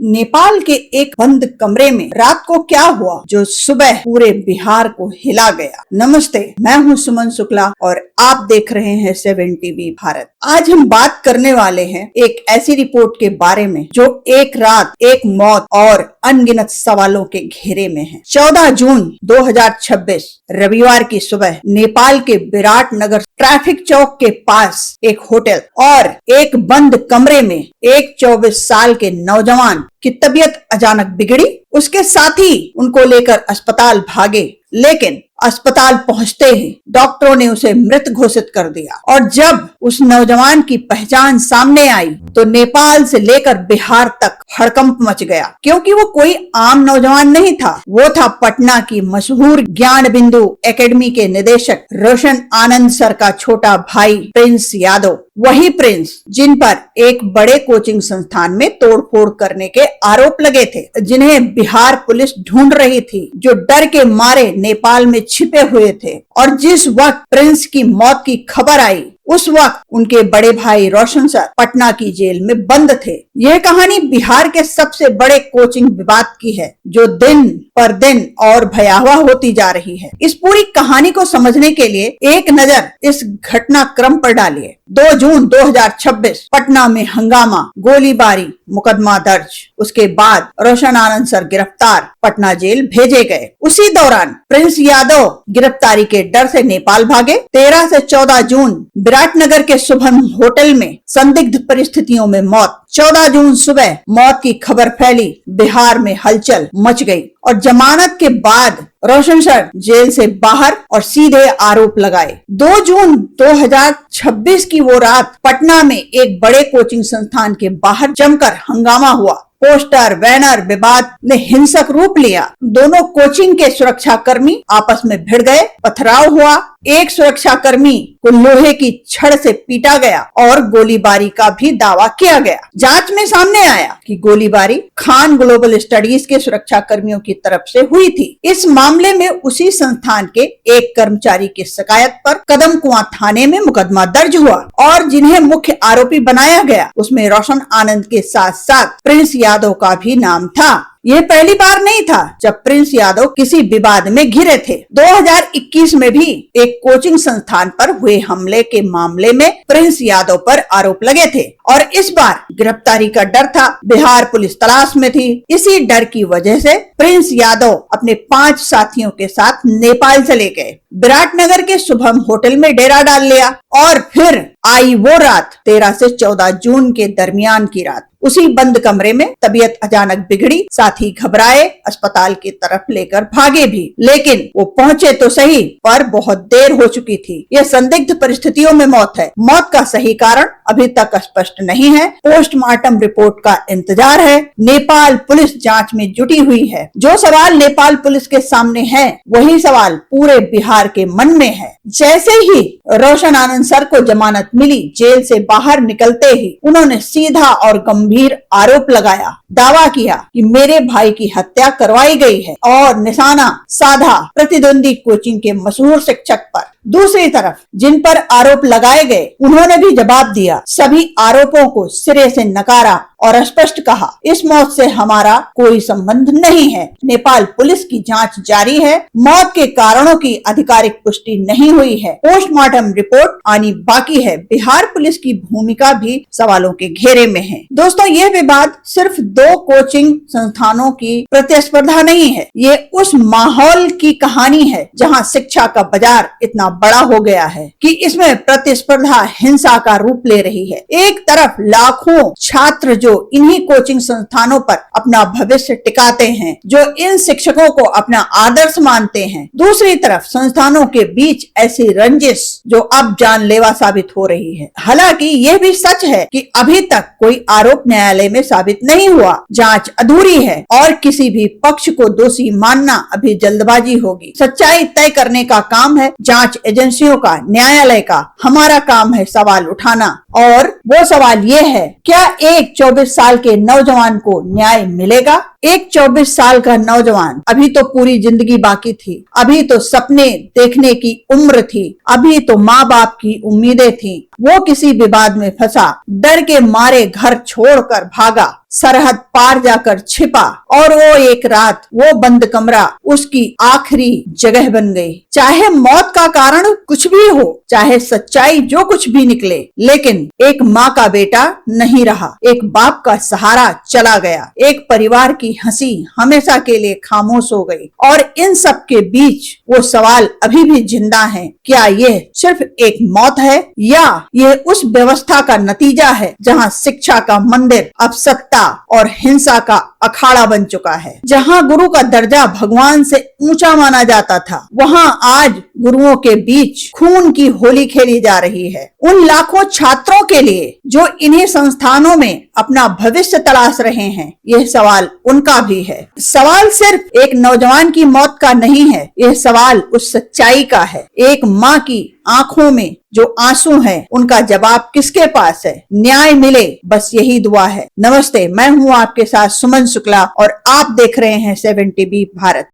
नेपाल के एक बंद कमरे में रात को क्या हुआ जो सुबह पूरे बिहार को हिला गया। नमस्ते, मैं हूं सुमन शुक्ला और आप देख रहे हैं 7 टीवी भारत। आज हम बात करने वाले हैं एक ऐसी रिपोर्ट के बारे में जो एक रात, एक मौत और अनगिनत सवालों के घेरे में है। 14 जून 2026 रविवार की सुबह नेपाल के विराटनगर ट्रैफिक चौक के पास एक होटल और एक बंद कमरे में एक 24 साल के नौजवान की तबीयत अचानक बिगड़ी। उसके साथी उनको लेकर अस्पताल भागे, लेकिन अस्पताल पहुंचते ही डॉक्टरों ने उसे मृत घोषित कर दिया। और जब उस नौजवान की पहचान सामने आई तो नेपाल से लेकर बिहार तक हड़कंप मच गया, क्योंकि वो कोई आम नौजवान नहीं था। वो था पटना की मशहूर ज्ञान बिंदु एकेडमी के निदेशक रोशन आनंद सर का छोटा भाई प्रिंस यादव। वही प्रिंस जिन पर एक बड़े कोचिंग संस्थान में तोड़फोड़ करने के आरोप लगे थे, जिन्हें बिहार पुलिस ढूंढ रही थी, जो डर के मारे नेपाल में छिपे हुए थे। और जिस वक्त प्रिंस की मौत की खबर आई उस वक्त उनके बड़े भाई रोशन सर पटना की जेल में बंद थे। यह कहानी बिहार के सबसे बड़े कोचिंग विवाद की है, जो दिन पर दिन और भयावह होती जा रही है। इस पूरी कहानी को समझने के लिए एक नजर इस घटनाक्रम पर डालिए। 2 जून 2026 पटना में हंगामा, गोलीबारी, मुकदमा दर्ज। उसके बाद रोशन आनंद सर गिरफ्तार, पटना जेल भेजे गए। उसी दौरान प्रिंस यादव गिरफ्तारी के डर से नेपाल भागे। 13 से 14 जून विराटनगर के शुभम होटल में संदिग्ध परिस्थितियों में मौत। 14 जून सुबह मौत की खबर फैली, बिहार में हलचल मच गई और जमानत के बाद रोशन सर जेल से बाहर और सीधे आरोप लगाए। 2 जून 2026 की वो रात पटना में एक बड़े कोचिंग संस्थान के बाहर जमकर हंगामा हुआ। पोस्टर, बैनर विवाद ने हिंसक रूप लिया। दोनों कोचिंग के सुरक्षा कर्मी आपस में भिड़ गए, पथराव हुआ। एक सुरक्षा कर्मी को लोहे की छड़ से पीटा गया और गोलीबारी का भी दावा किया गया। जांच में सामने आया कि गोलीबारी खान ग्लोबल स्टडीज के सुरक्षा कर्मियों की तरफ से हुई थी। इस मामले में उसी संस्थान के एक कर्मचारी की शिकायत पर कदमकुआं थाने में मुकदमा दर्ज हुआ और जिन्हें मुख्य आरोपी बनाया गया उसमें रोशन आनंद के साथ साथ प्रिंस यादव का भी नाम था। यह पहली बार नहीं था जब प्रिंस यादव किसी विवाद में घिरे थे। 2021 में भी एक कोचिंग संस्थान पर हुए हमले के मामले में प्रिंस यादव पर आरोप लगे थे और इस बार गिरफ्तारी का डर था। बिहार पुलिस तलाश में थी। इसी डर की वजह से प्रिंस यादव अपने 5 साथियों के साथ नेपाल चले गए। विराटनगर के शुभम होटल में डेरा डाल लिया और फिर आई वो रात, 13 से 14 जून के दरमियान की रात। उसी बंद कमरे में तबीयत अचानक बिगड़ी, साथी घबराए, अस्पताल की तरफ लेकर भागे भी, लेकिन वो पहुंचे तो सही पर बहुत देर हो चुकी थी। यह संदिग्ध परिस्थितियों में मौत है। मौत का सही कारण अभी तक स्पष्ट नहीं है। पोस्टमार्टम रिपोर्ट का इंतजार है। नेपाल पुलिस जांच में जुटी हुई है। जो सवाल नेपाल पुलिस के सामने है वही सवाल पूरे बिहार के मन में है। जैसे ही रोशन आनंद सर को जमानत मिली, जेल से बाहर निकलते ही उन्होंने सीधा और गंभीर आरोप लगाया। दावा किया कि मेरे भाई की हत्या करवाई गई है और निशाना साधा प्रतिद्वंदी कोचिंग के मशहूर शिक्षक पर। दूसरी तरफ जिन पर आरोप लगाए गए उन्होंने भी जवाब दिया। सभी आरोपों को सिरे से नकारा और स्पष्ट कहा, इस मौत से हमारा कोई संबंध नहीं है। नेपाल पुलिस की जांच जारी है। मौत के कारणों की आधिकारिक पुष्टि नहीं हुई है। पोस्टमार्टम रिपोर्ट आनी बाकी है। बिहार पुलिस की भूमिका भी सवालों के घेरे में है। दोस्तों, यह विवाद सिर्फ 2 कोचिंग संस्थानों की प्रतिस्पर्धा नहीं है। ये उस माहौल की कहानी है जहां शिक्षा का बाजार इतना बड़ा हो गया है कि इसमें प्रतिस्पर्धा हिंसा का रूप ले रही है। एक तरफ लाखों छात्र जो इन्हीं कोचिंग संस्थानों पर अपना भविष्य टिकाते हैं, जो इन शिक्षकों को अपना आदर्श मानते हैं। दूसरी तरफ संस्थानों के बीच ऐसी रंजिश जो अब जानलेवा साबित हो रही है। हालांकि यह भी सच है कि अभी तक कोई आरोप न्यायालय में साबित नहीं हुआ। जांच अधूरी है और किसी भी पक्ष को दोषी मानना अभी जल्दबाजी होगी। सच्चाई तय करने का काम है जांच एजेंसियों का, न्यायालय का। हमारा काम है सवाल उठाना और वो सवाल ये है, क्या एक 24 साल के नौजवान को न्याय मिलेगा? एक 24 साल का नौजवान, अभी तो पूरी जिंदगी बाकी थी, अभी तो सपने देखने की उम्र थी, अभी तो माँ बाप की उम्मीदें थी। वो किसी विवाद में फंसा, डर के मारे घर छोड़कर भागा, सरहद पार जाकर छिपा और वो एक रात, वो बंद कमरा उसकी आखिरी जगह बन गई। चाहे मौत का कारण कुछ भी हो, चाहे सच्चाई जो कुछ भी निकले, लेकिन एक माँ का बेटा नहीं रहा, एक बाप का सहारा चला गया, एक परिवार की हंसी हमेशा के लिए खामोश हो गई। और इन सब के बीच वो सवाल अभी भी जिंदा है, क्या ये सिर्फ एक मौत है या ये उस व्यवस्था का नतीजा है जहाँ शिक्षा का मंदिर अब सत्ता और हिंसा का अखाड़ा बन चुका है। जहां गुरु का दर्जा भगवान से ऊंचा माना जाता था, वहां आज गुरुओं के बीच खून की होली खेली जा रही है। उन लाखों छात्रों के लिए जो इन्हीं संस्थानों में अपना भविष्य तलाश रहे हैं, यह सवाल उनका भी है। सवाल सिर्फ एक नौजवान की मौत का नहीं है, यह सवाल उस सच्चाई का है। एक माँ की आंखों में जो आंसू हैं, उनका जवाब किसके पास है? न्याय मिले, बस यही दुआ है। नमस्ते, मैं हूँ आपके साथ सुमन शुक्ला और आप देख रहे हैं 7 टीवी भारत।